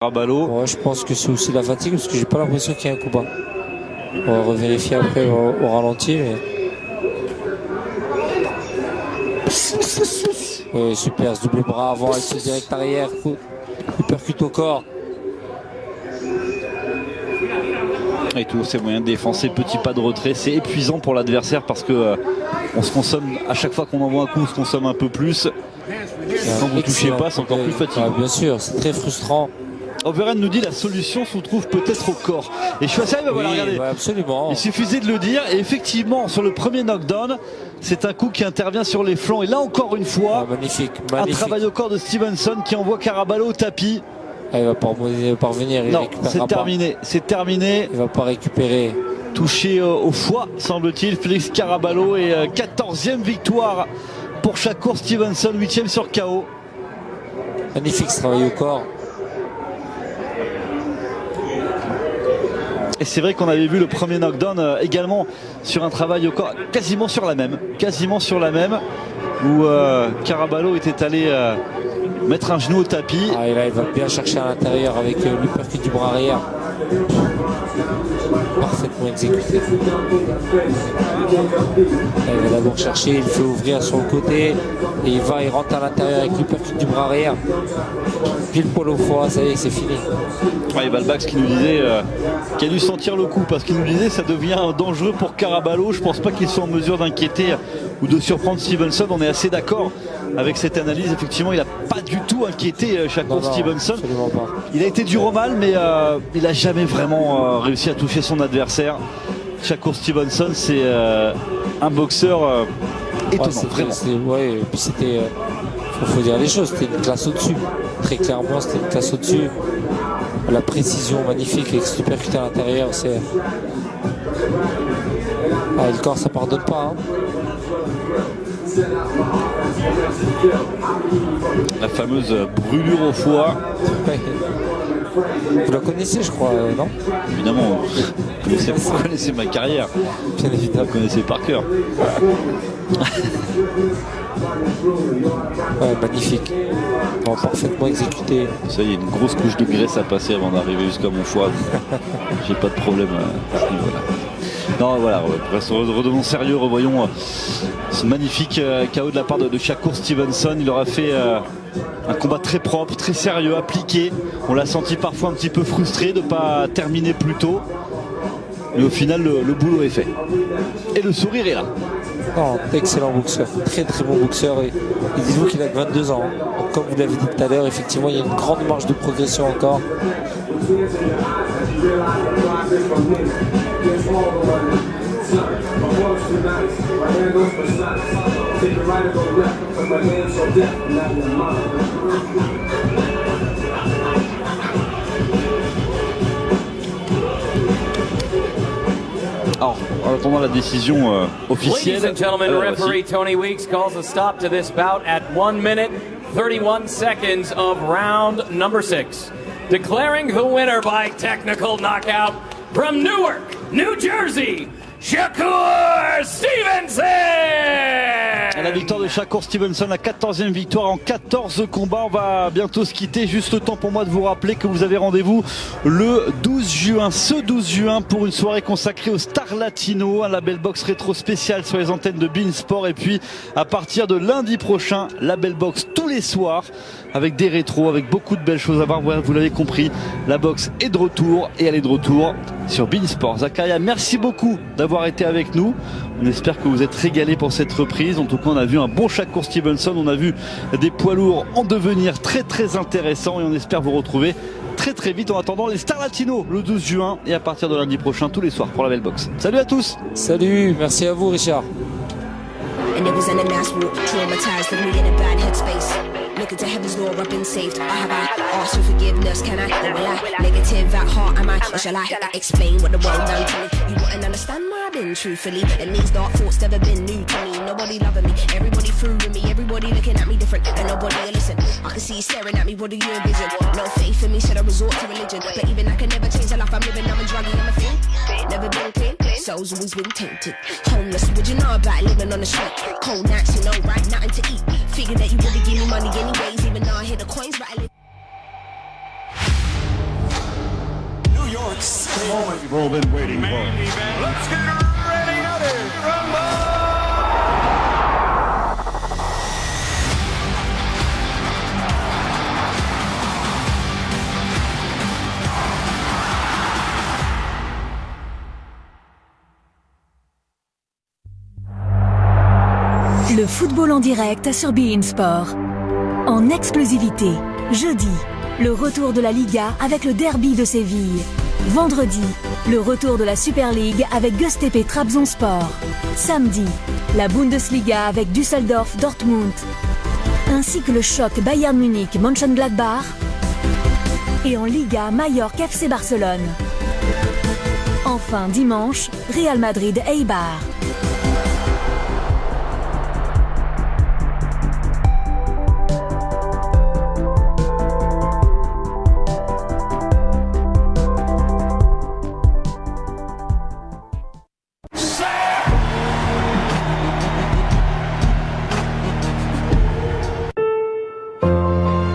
Carabalo. Ouais, je pense que c'est aussi la fatigue parce que j'ai pas l'impression qu'il y ait un coup bas. On va revérifier après au ralenti. Mais... Oui, super, ce double bras avant avec ce direct arrière, il percute au corps. Et tous ces moyens de défense, ces petits pas de retrait, c'est épuisant pour l'adversaire parce que on se consomme, à chaque fois qu'on envoie un coup, on se consomme un peu plus. Quand vous ne touchez pas, c'est encore plus fatigant. Bien sûr, c'est très frustrant. Overeem nous dit la solution se trouve peut-être au corps. Et je suis assez arrivé, voilà, regardez. Ouais, absolument. Il suffisait de le dire. Et effectivement, sur le premier knockdown, c'est un coup qui intervient sur les flancs. Et là, encore une fois, magnifique. Un travail au corps de Stevenson qui envoie Carabalo au tapis. Il va pas revenir. Non, c'est terminé. C'est terminé. Il va pas récupérer. Touché au foie, semble-t-il, Félix Carabalo. Et 14e victoire pour Shakur Stevenson, 8e sur KO. Magnifique ce travail au corps. Et c'est vrai qu'on avait vu le premier knockdown également sur un travail au corps, quasiment sur la même, où Carabalo était allé mettre un genou au tapis. Et là, il va bien chercher à l'intérieur avec l'uppercut du bras arrière. Parfaitement exécuté. Là, il va d'abord chercher, il fait ouvrir sur le côté et il rentre à l'intérieur avec l'uppercut du bras arrière. Pile poil au foie, ça y est, c'est fini. Ouais, Balbax qui nous disait qu'il a dû sentir le coup parce qu'il nous disait ça devient dangereux pour Carabalo. Je pense pas qu'il soit en mesure d'inquiéter ou de surprendre Stevenson. On est assez d'accord avec cette analyse. Effectivement, il n'a pas du tout inquiété Shakur Stevenson. Pas. Il a été dur au mal, mais il n'a jamais vraiment réussi à toucher son adversaire. Shakur Stevenson, c'est un boxeur étonnant. Ouais, et puis c'était, faut dire les choses, c'était une classe au-dessus. Très clairement, c'était une classe au-dessus. La précision magnifique avec ce uppercut à l'intérieur, c'est. Le corps, ça pardonne pas. La fameuse brûlure au foie. Vous la connaissez, je crois, non? Évidemment, vous connaissez ma carrière. Bien évidemment. Vous connaissez par cœur. Ouais, magnifique. Bon, parfaitement exécuté. Ça y est, une grosse couche de graisse à passer avant d'arriver jusqu'à mon foie. J'ai pas de problème à ce niveau-là. Non, voilà, redevenons sérieux, revoyons ce magnifique KO de la part de Shakur Stevenson. Il aura fait un combat très propre, très sérieux, appliqué. On l'a senti parfois un petit peu frustré de ne pas terminer plus tôt. Mais au final, le boulot est fait. Et le sourire est là. Oh, excellent boxeur, très très bon boxeur. Et dites-vous qu'il a que 22 ans. Donc, comme vous l'avez dit tout à l'heure, effectivement, il y a une grande marge de progression encore. Alors, en attendant la décision officielle. Ladies and gentlemen, referee Tony Weeks calls a stop to this bout at 1 minute 31 seconds of round number 6. Declaring the winner by technical knockout from Newark, New Jersey, Shakur Stevenson! La victoire de Shakur Stevenson, la 14e victoire en 14 combats. On va bientôt se quitter. Juste le temps pour moi de vous rappeler que vous avez rendez-vous le 12 juin, ce 12 juin, pour une soirée consacrée au Star Latino, un label box rétro spécial sur les antennes de Beansport. Et puis, à partir de lundi prochain, label box tous les soirs, avec des rétros, avec beaucoup de belles choses à voir. Vous l'avez compris, la boxe est de retour et elle est de retour sur Beansport. Zakaria, merci beaucoup d'avoir été avec nous. On espère que vous êtes régalés pour cette reprise. En tout cas, on a vu un bon Shakur Stevenson. On a vu des poids lourds en devenir très très intéressants et on espère vous retrouver très très vite. En attendant, les Star Latino le 12 juin et à partir de lundi prochain tous les soirs pour la Belle Box. Salut à tous. Salut, merci à vous Richard. Looking to heaven's door, I've been saved. I have asked for forgiveness, can I? Or will I? Negative at heart, am I? Or shall I explain what the world done to me? You wouldn't understand where I've been, truthfully. And these dark thoughts never been new to me. Nobody loving me, everybody through with me. Everybody looking at me different, and nobody will listen. I can see you staring at me, what do you envision? No faith in me, should I resort to religion? But even I can never change the life I'm living. I'm a druggie, I'm a fiend. Never been clean, soul's always been tainted. Homeless, what you know about living on the street? Cold nights, you know, right? Nothing to eat. Figure that you wouldn't give me money anyways, even though I hit the coins, but I live. moment you've all been waiting for. Let's get ready to rumble! Le football en direct sur beIN Sport. En exclusivité, jeudi, le retour de la Liga avec le derby de Séville. Vendredi, le retour de la Super League avec Göztepe Trabzonspor. Samedi, la Bundesliga avec Düsseldorf Dortmund. Ainsi que le choc Bayern Munich Mönchengladbach. Et en Liga, Mallorca FC Barcelone. Enfin, dimanche, Real Madrid Eibar.